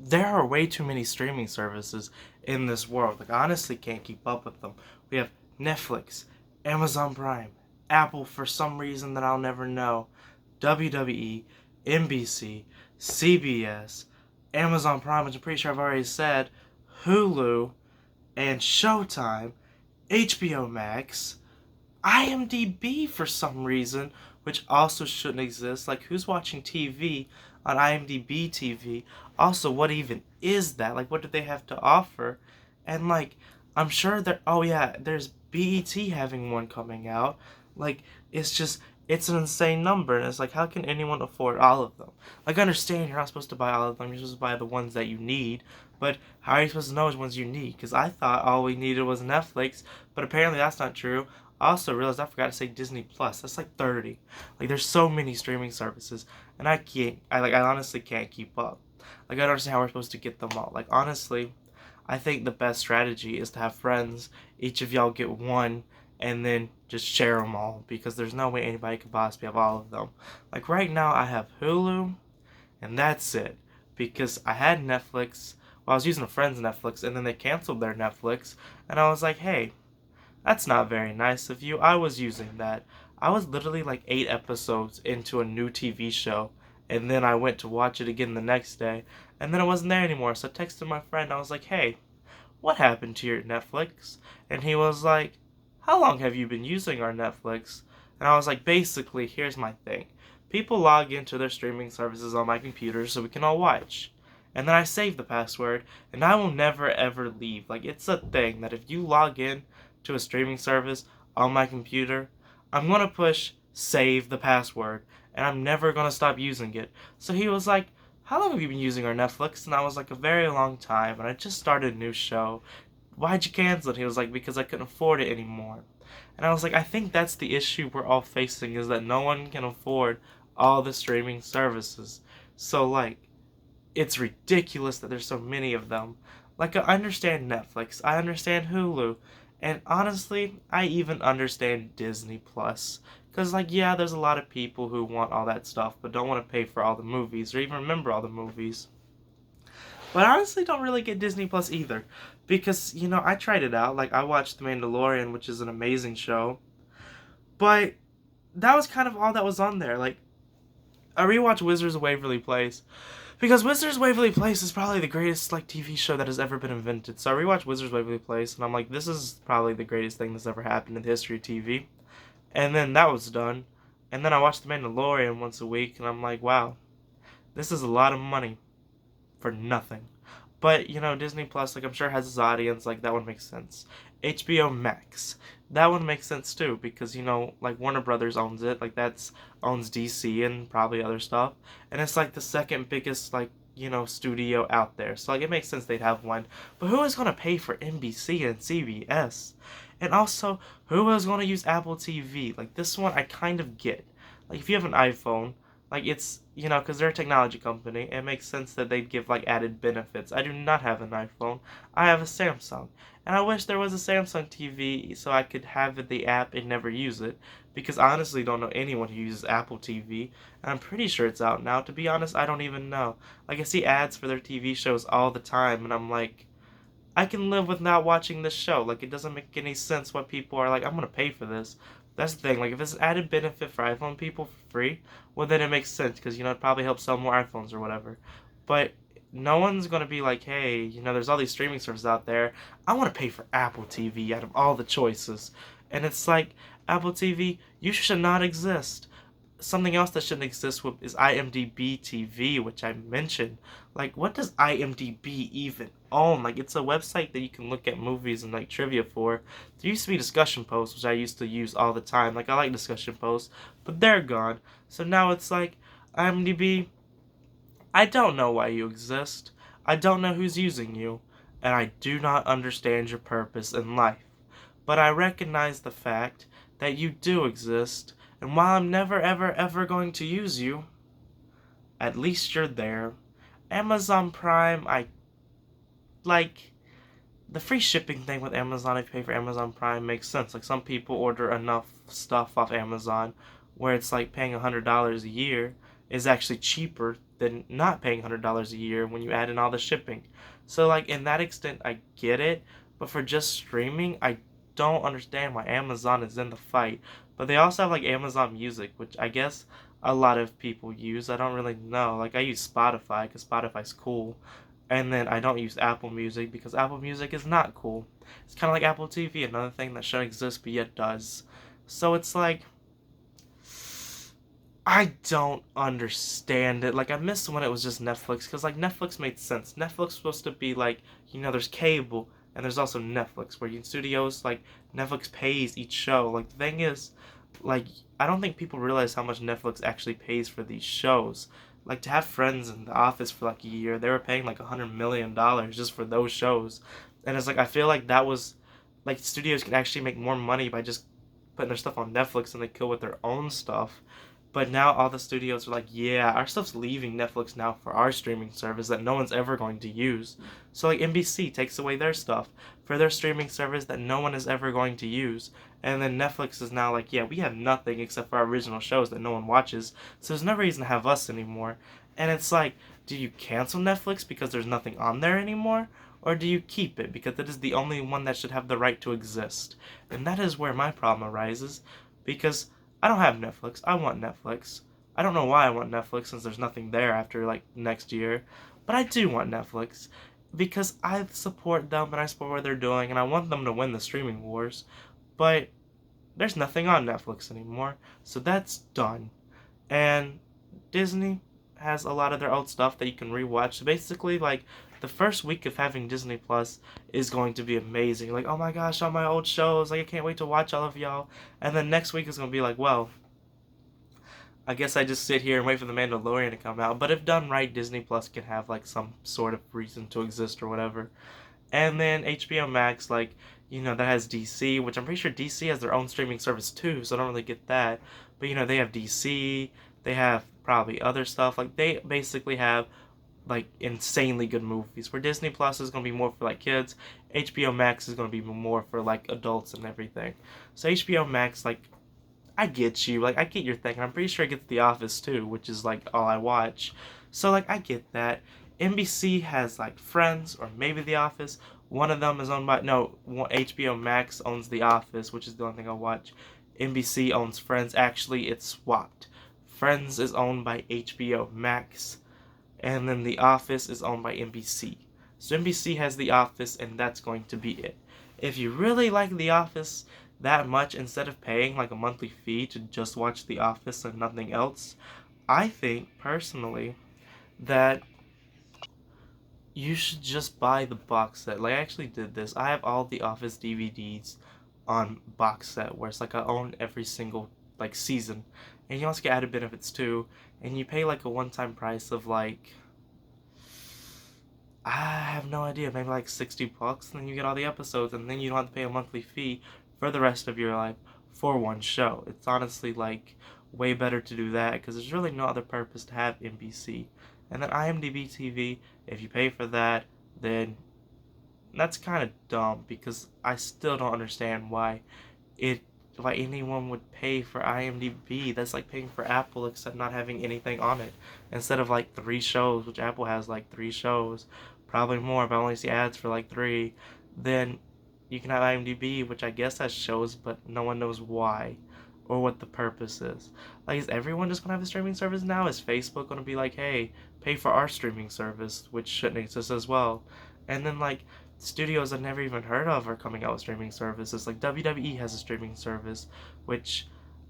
there are way too many streaming services in this world. Like, I honestly can't keep up with them. We have Netflix, Amazon Prime, Apple for some reason that I'll never know, WWE, NBC, CBS, Amazon Prime, which I'm pretty sure I've already said, Hulu, and Showtime, HBO Max, IMDb for some reason, which also shouldn't exist. Like, who's watching TV on IMDb TV? Also, what even is that? Like, what do they have to offer? And, like, I'm sure that, oh yeah, there's BET having one coming out. Like, it's just, it's an insane number. And it's like, how can anyone afford all of them? Like, I understand you're not supposed to buy all of them, you're supposed to buy the ones that you need. But how are you supposed to know which ones you need? Because I thought all we needed was Netflix, but apparently that's not true. I also realized I forgot to say Disney Plus. That's like 30. Like, there's so many streaming services, and I can't. I honestly can't keep up. Like, I don't understand how we're supposed to get them all. Like, honestly, I think the best strategy is to have friends. Each of y'all get one, and then just share them all, because there's no way anybody could possibly have all of them. Like, right now I have Hulu, and that's it. Because I had Netflix. Well, I was using a friend's Netflix, and then they canceled their Netflix, and I was like, hey, that's not very nice of you. I was using that. I was literally like 8 episodes into a new TV show, and then I went to watch it again the next day, and then it wasn't there anymore. So I texted my friend. I was like, hey, what happened to your Netflix? And he was like, how long have you been using our Netflix? And I was like, basically, here's my thing. People log into their streaming services on my computer so we can all watch. And then I save the password, and I will never ever leave. Like, it's a thing that if you log in to a streaming service on my computer, I'm gonna push save the password, and I'm never gonna stop using it. So he was like, how long have you been using our Netflix? And I was like, a very long time, and I just started a new show. Why'd you cancel it? He was like, because I couldn't afford it anymore. And I was like, I think that's the issue we're all facing, is that no one can afford all the streaming services. So, like, it's ridiculous that there's so many of them. Like, I understand Netflix, I understand Hulu, and honestly, I even understand Disney Plus. Because, like, yeah, there's a lot of people who want all that stuff, but don't want to pay for all the movies, or even remember all the movies. But I honestly don't really get Disney Plus either. Because, I tried it out. Like, I watched The Mandalorian, which is an amazing show. But that was kind of all that was on there. Like, I rewatched Wizards of Waverly Place. Because Wizards of Waverly Place is probably the greatest, like, TV show that has ever been invented. So I rewatched Wizards of Waverly Place, and I'm like, this is probably the greatest thing that's ever happened in the history of TV. And then that was done. And then I watched The Mandalorian once a week, and I'm like, wow, this is a lot of money for nothing. But, Disney Plus, like, I'm sure has its audience, like, that one makes sense. HBO Max, that one makes sense too, because, like, Warner Brothers owns it, like, owns DC and probably other stuff, and it's, like, the second biggest, like, studio out there, so, like, it makes sense they'd have one. But who is going to pay for NBC and CBS? And also, who is going to use Apple TV? Like, this one I kind of get. Like, if you have an iPhone, like, it's, because they're a technology company, it makes sense that they'd give, like, added benefits. I do not have an iPhone. I have a Samsung. And I wish there was a Samsung TV so I could have the app and never use it. Because I honestly don't know anyone who uses Apple TV. And I'm pretty sure it's out now. To be honest, I don't even know. Like, I see ads for their TV shows all the time, and I'm like, I can live with not watching this show. Like, it doesn't make any sense why people are like, I'm gonna pay for this. That's the thing. Like, if it's an added benefit for iPhone people for free, well, then it makes sense, because, it probably helps sell more iPhones or whatever. But no one's gonna be like, hey, there's all these streaming services out there. I want to pay for Apple TV out of all the choices. And it's like, Apple TV, you should not exist. Something else that shouldn't exist is IMDb TV, which I mentioned. Like, what does IMDb even own? Like, it's a website that you can look at movies and, like, trivia for. There used to be discussion posts, which I used to use all the time. Like, I like discussion posts, but they're gone. So now it's like, IMDb, I don't know why you exist. I don't know who's using you. And I do not understand your purpose in life. But I recognize the fact that you do exist. And while I'm never, ever, ever going to use you, at least you're there. Amazon Prime, like, the free shipping thing with Amazon, if you pay for Amazon Prime, makes sense. Like, some people order enough stuff off Amazon where it's like paying $100 a year is actually cheaper than not paying $100 a year when you add in all the shipping. So like in that extent, I get it, but for just streaming, I don't understand why Amazon is in the fight. But they also have like Amazon Music, which I guess a lot of people use. I don't really know. Like I use Spotify because Spotify's cool, and then I don't use Apple Music because Apple Music is not cool. It's kind of like Apple TV, another thing that shouldn't exist but yet does. So it's like I don't understand it. Like I missed when it was just Netflix because like Netflix made sense. Netflix was supposed to be like, there's cable and there's also Netflix where you in studios like Netflix pays each show. Like the thing is, like I don't think people realize how much Netflix actually pays for these shows. Like to have Friends in The Office for like a year, they were paying like $100 million just for those shows, and it's like I feel like that was like studios can actually make more money by just putting their stuff on Netflix than they could with their own stuff. But now all the studios are like, yeah, our stuff's leaving Netflix now for our streaming service that no one's ever going to use. So like NBC takes away their stuff for their streaming service that no one is ever going to use. And then Netflix is now like, yeah, we have nothing except for our original shows that no one watches. So there's no reason to have us anymore. And it's like, do you cancel Netflix because there's nothing on there anymore? Or do you keep it because it is the only one that should have the right to exist? And that is where my problem arises, because I don't have Netflix. I want Netflix. I don't know why I want Netflix since there's nothing there after like next year, but I do want Netflix because I support them and I support what they're doing and I want them to win the streaming wars. But there's nothing on Netflix anymore, so that's done. And Disney has a lot of their old stuff that you can rewatch. So basically, like the first week of having Disney Plus is going to be amazing. Like, oh my gosh, all my old shows! Like, I can't wait to watch all of y'all. And then next week is gonna be like, well, I guess I just sit here and wait for the Mandalorian to come out. But if done right, Disney Plus can have like some sort of reason to exist or whatever. And then HBO Max, like, that has DC, which I'm pretty sure DC has their own streaming service too, so I don't really get that. But, they have DC, they have probably other stuff. Like, they basically have, like, insanely good movies. Where Disney Plus is going to be more for, like, kids, HBO Max is going to be more for, like, adults and everything. So HBO Max, like, I get you. Like, I get your thing. And I'm pretty sure it gets The Office too, which is, like, all I watch. So, like, I get that. NBC has like Friends or maybe The Office. One of them is owned by HBO Max owns The Office, which is the only thing I watch. NBC owns Friends. Actually, it's swapped. Friends is owned by HBO Max, and then The Office is owned by NBC. So NBC has The Office, and that's going to be it. If you really like The Office that much, instead of paying like a monthly fee to just watch The Office and nothing else, I think personally that you should just buy the box set. Like, I actually did this. I have all the Office DVDs on box set, where it's like I own every single like season, and you also get added benefits too. And you pay like a one-time price of like, I have no idea, maybe like $60, and then you get all the episodes, and then you don't have to pay a monthly fee for the rest of your life for one show. It's honestly like way better to do that because there's really no other purpose to have NBC. And then IMDb TV, if you pay for that, then that's kind of dumb because I still don't understand why anyone would pay for IMDb. That's like paying for Apple except not having anything on it. Instead of like 3 shows, which Apple has like 3 shows, probably more if I only see ads for like 3, then you can have IMDb, which I guess has shows, but no one knows why or what the purpose is. Like, is everyone just gonna have a streaming service now? Is Facebook gonna be like, hey, pay for our streaming service, which shouldn't exist as well? And then like studios I've never even heard of are coming out with streaming services. Like WWE has a streaming service, which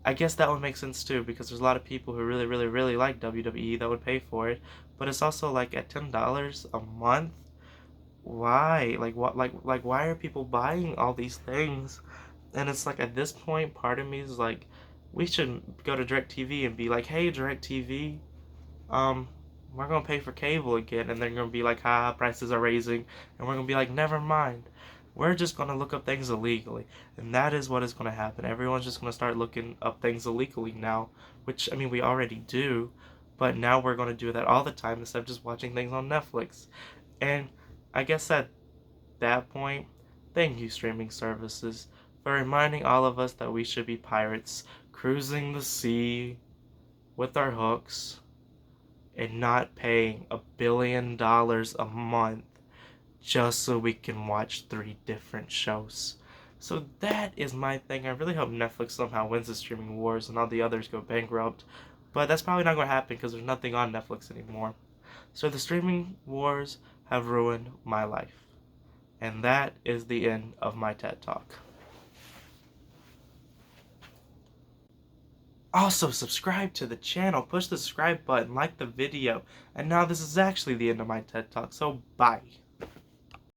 I guess that would make sense too because there's a lot of people who really, really, really like WWE that would pay for it. But it's also like at $10 a month. Why? Like what? Like why are people buying all these things? And it's like at this point, part of me is like, we should go to DirecTV and be like, hey, DirecTV, we're gonna pay for cable again, and they're gonna be like, ha, prices are raising, and we're gonna be like, never mind, we're just gonna look up things illegally, and that is what is gonna happen. Everyone's just gonna start looking up things illegally now, which I mean we already do, but now we're gonna do that all the time instead of just watching things on Netflix. And I guess at that point, thank you streaming services for reminding all of us that we should be pirates cruising the sea with our hooks and not paying $1 billion a month just so we can watch 3 different shows. So that is my thing. I really hope Netflix somehow wins the streaming wars and all the others go bankrupt. But that's probably not going to happen because there's nothing on Netflix anymore. So the streaming wars have ruined my life. And that is the end of my TED Talk. Also, subscribe to the channel, push the subscribe button, like the video, and now this is actually the end of my TED Talk, so bye.